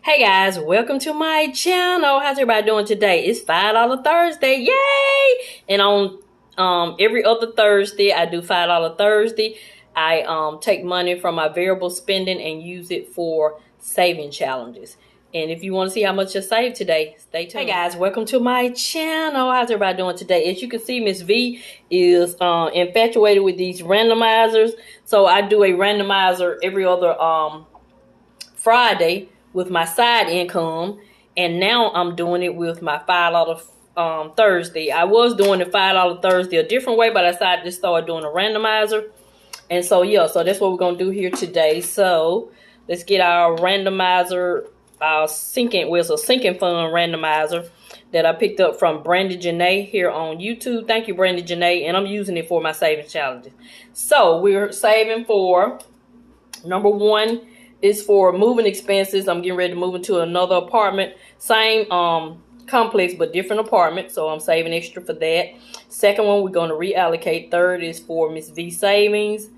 Hey guys, welcome to my channel. How's everybody doing today? It's $5 Thursday, yay! And on every other Thursday, I do $5 Thursday. I take money from my variable spending and use it for saving challenges. And if you want to see how much you save today, stay tuned. Hey guys, welcome to my channel. How's everybody doing today? As you can see, Mrs Vee is infatuated with these randomizers. So I do a randomizer every other Friday with my side income, and now I'm doing it with my $5 Thursday. I was doing the $5 Thursday a different way, but I decided to start doing a randomizer. And so yeah, so that's what we're gonna do here today. So let's get our randomizer, our sinking fund randomizer that I picked up from Brandy Janae here on YouTube. Thank you, Brandy Janae, and I'm using it for my savings challenges. So we're saving for number one is for moving expenses. I'm getting ready to move into another apartment, same complex but different apartment, so I'm saving extra for that. Second one, we're going to reallocate. Third is for Mrs Vee savings.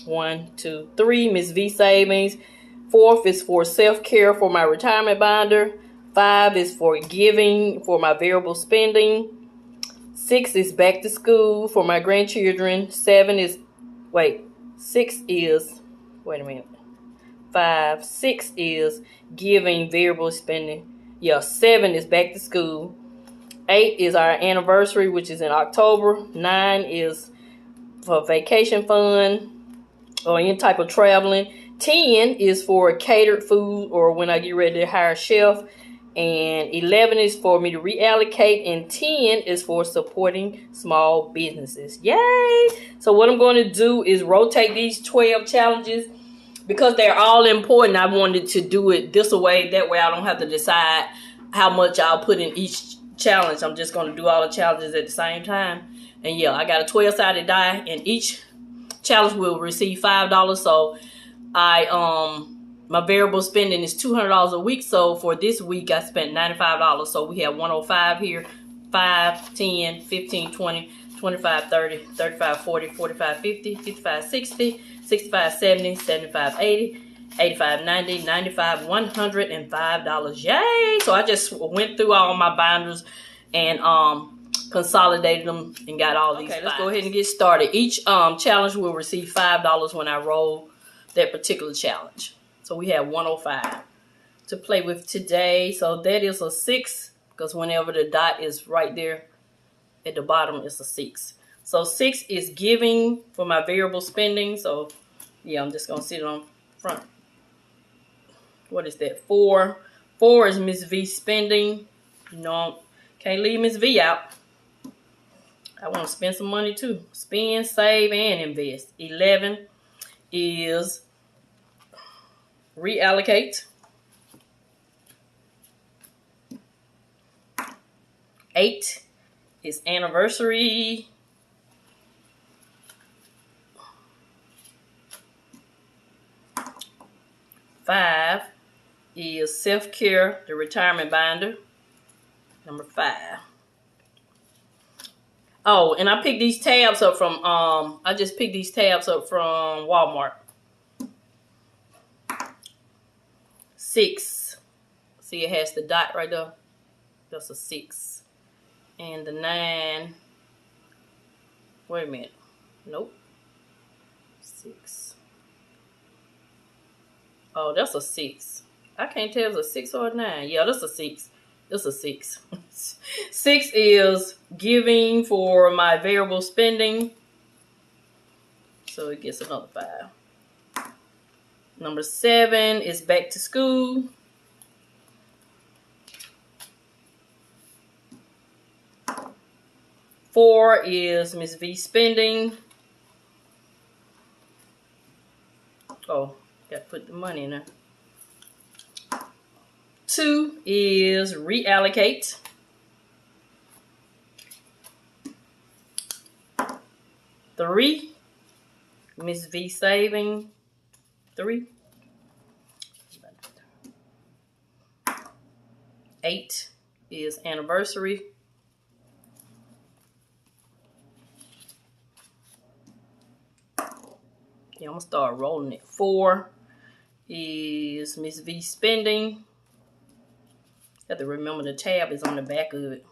1, 2, 3 Mrs Vee savings. Fourth is for self-care for my retirement binder. 5 is for giving for my variable spending. 6 is back to school for my grandchildren. 6 is giving variable spending. Yeah, 7 is back to school. 8 is our anniversary, which is in October. 9 is for vacation fund or any type of traveling. 10 is for catered food or when I get ready to hire a chef. And 11 is for me to reallocate, and 10 is for supporting small businesses. Yay! So what I'm going to do is rotate these 12 challenges because they're all important. I wanted to do it this way. That way I don't have to decide how much I'll put in each challenge. I'm just going to do all the challenges at the same time. And yeah, I got a 12-sided die, and each challenge will receive $5. So my variable spending is $200 a week. So for this week, I spent $95. So we have 105 here, 5, 10, 15, 20, 25, 30, 35, 40, 45, 50, 55, 60, 65, 70, 75, 80, 85, 90, 95, $105. Yay! So I just went through all my binders and consolidated them and got all these. Okay, let's go ahead and get started. Each challenge will receive $5 when I roll that particular challenge. So we have 105 to play with today. So that is a 6 because whenever the dot is right there at the bottom, it's a 6. So 6 is giving for my variable spending. So yeah, I'm just gonna sit it on front. What is that? 4. 4 is Miss V spending. You know, can't leave Miss V out. I want to spend some money too. Spend, save, and invest. 11 is reallocate. 8 is anniversary. 5 is self-care, the retirement binder. Number 5. Oh, and I picked these tabs up from I just picked these tabs up from Walmart. 6. See, it has the dot right there. That's a 6. And the 9. Wait a minute. Nope. 6. Oh, that's a 6. I can't tell if it's a 6 or a 9. Yeah, that's a 6. That's a 6. 6 is giving for my variable spending. So it gets another 5. Number 7 is back to school. 4 is Miss V spending. Oh, got to put the money in there. 2 is reallocate. 3, Miss V saving. 3. 8 is anniversary. 4 Yeah, I'm gonna start rolling it. 4 is Mrs Vee spending. Have to remember the tab is on the back of it.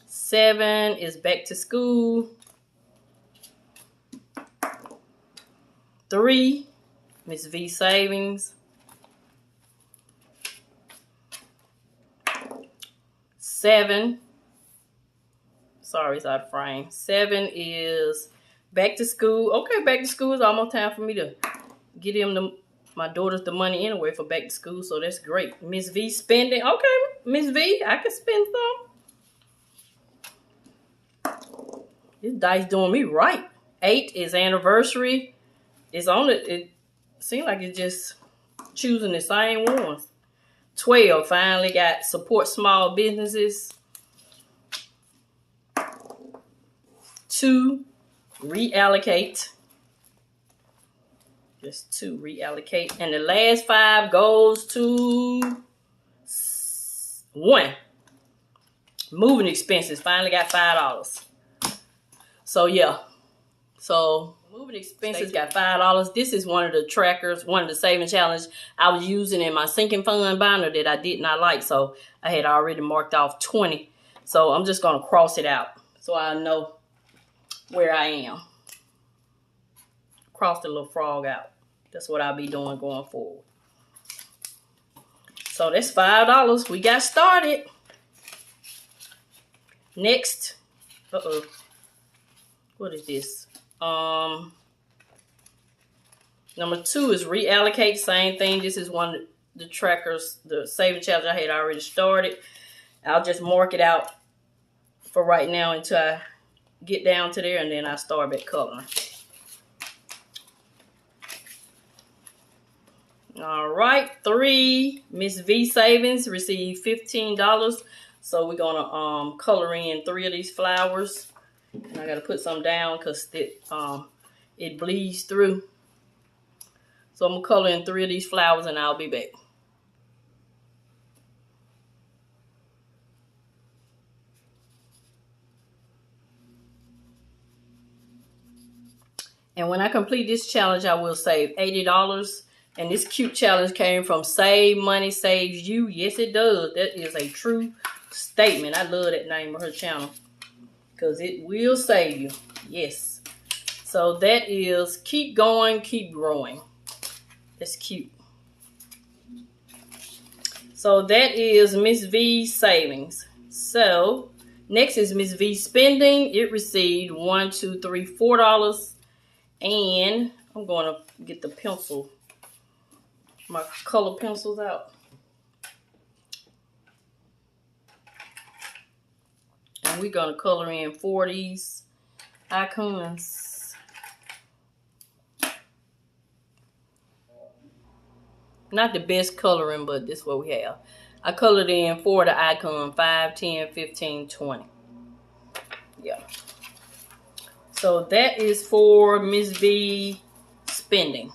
7 is back to school. 3, Mrs Vee savings. 7, sorry, it's out of frame. 7 is back to school. Okay, back to school is almost time for me to get my daughters the money anyway for back to school, so that's great. Miss V spending. Okay, Miss V, I can spend some. This dice doing me right. 8 is anniversary. It's on it. It seems like it's just choosing the same ones. 12 finally got support small businesses. 2, reallocate. Just 2, reallocate. And the last 5 goes to 1. Moving expenses. Finally got $5. So yeah. So moving expenses got $5. This is one of the trackers, one of the saving challenge I was using in my sinking fund binder that I did not like. So I had already marked off 20. So I'm just going to cross it out so I know where I am. Cross the little frog out. That's what I'll be doing going forward. So that's $5. We got started. Next. Uh-oh. What is this? Number 2 is reallocate. Same thing. This is one of the trackers, the saving challenge I had already started. I'll just mark it out for right now until I get down to there, and then I start back coloring. All right, 3, Miss V savings received $15. So we're gonna color in 3 of these flowers. And I gotta put some down because it bleeds through. So I'm gonna color in 3 of these flowers and I'll be back. And when I complete this challenge, I will save $80. And this cute challenge came from Save Money Saves You. Yes, it does. That is a true statement. I love that name of her channel because it will save you. Yes. So that is keep going, keep growing. That's cute. So that is Miss V savings. So next is Miss V spending. It received $1, $2, $3, $4. And I'm going to get the pencil, my color pencils out. And we're going to color in 4 of these icons. Not the best coloring, but this is what we have. I colored in 4 of the icon, 5, 10, 15, 20. Yeah. So that is for Miss V spending.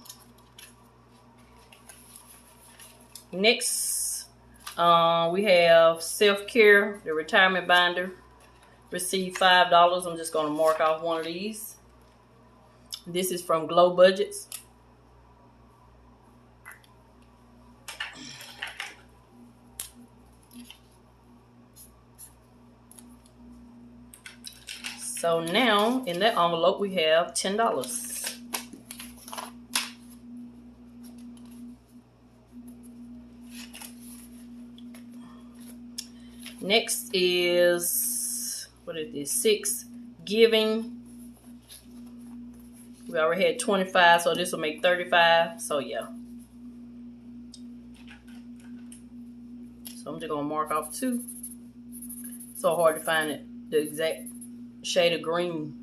Next, we have self-care, the retirement binder. Received $5. I'm just going to mark off one of these. This is from Glow Budgets. So now in that envelope we have $10. Next is, what is this? 6, giving. We already had 25, so this will make 35. So yeah. So I'm just gonna mark off 2. So hard to find it, the exact shade of green.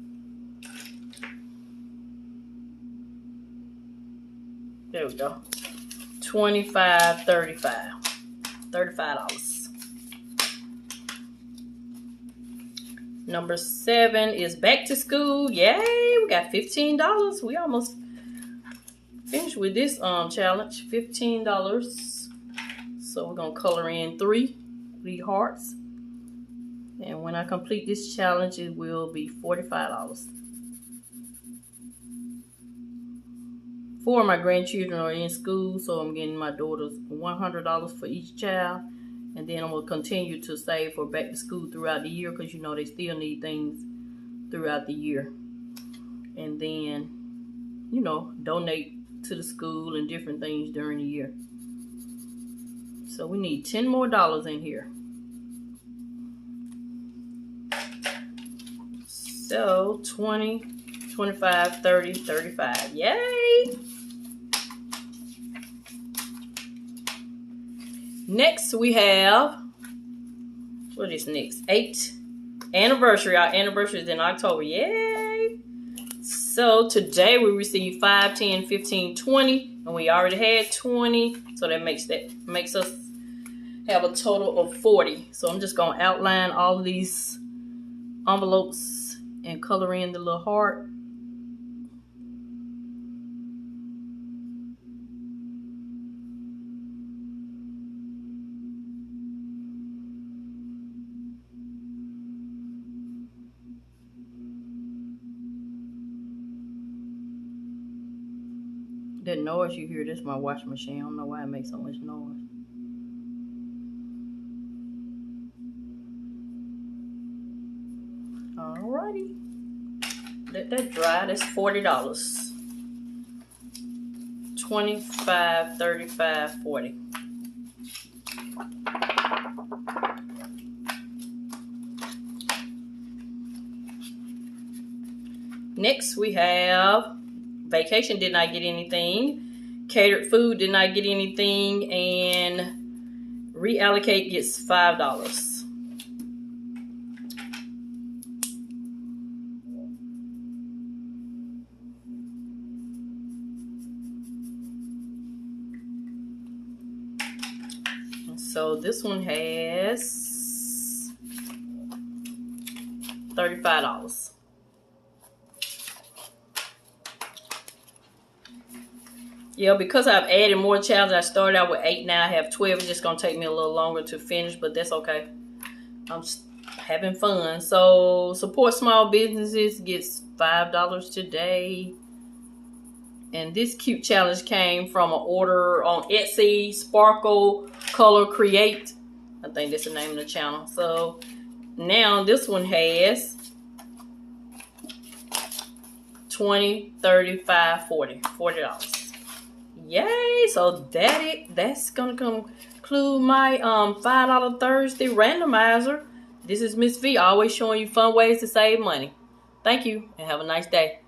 There we go. 25, 35. $35. Number 7 is back to school. Yay, we got $15. We almost finished with this challenge. $15. So we're gonna color in 3 hearts. And when I complete this challenge, it will be $45. 4 of my grandchildren are in school, so I'm getting my daughters $100 for each child. And then I'm going to continue to save for back to school throughout the year, because you know they still need things throughout the year. And then, you know, donate to the school and different things during the year. So we need $10 more in here. So 20, 25, 30, 35. Yay! Next we have, what is next? 8 anniversary. Our anniversary is in October. Yay! So today we received 5, 10, 15, 20, and we already had 20. So that makes us have a total of 40. So I'm just gonna outline all of these envelopes and color in the little heart. That noise you hear, this is my washing machine. I don't know why it makes so much noise. Alrighty. Let that dry. That's $40. 25, 35, 40. Next we have vacation did not get anything, catered food did not get anything, and reallocate gets $5. So this one has $35. Yeah, because I've added more challenges. I started out with 8, now I have 12. It's just going to take me a little longer to finish, but that's okay. I'm just having fun. So support small businesses gets $5 today. And this cute challenge came from an order on Etsy, Sparkle Color Create. I think that's the name of the channel. So now this one has 20, 35, 40. $40. Yay! So that's gonna conclude my $5 Thursday randomizer. This is Miss V, always showing you fun ways to save money. Thank you and have a nice day.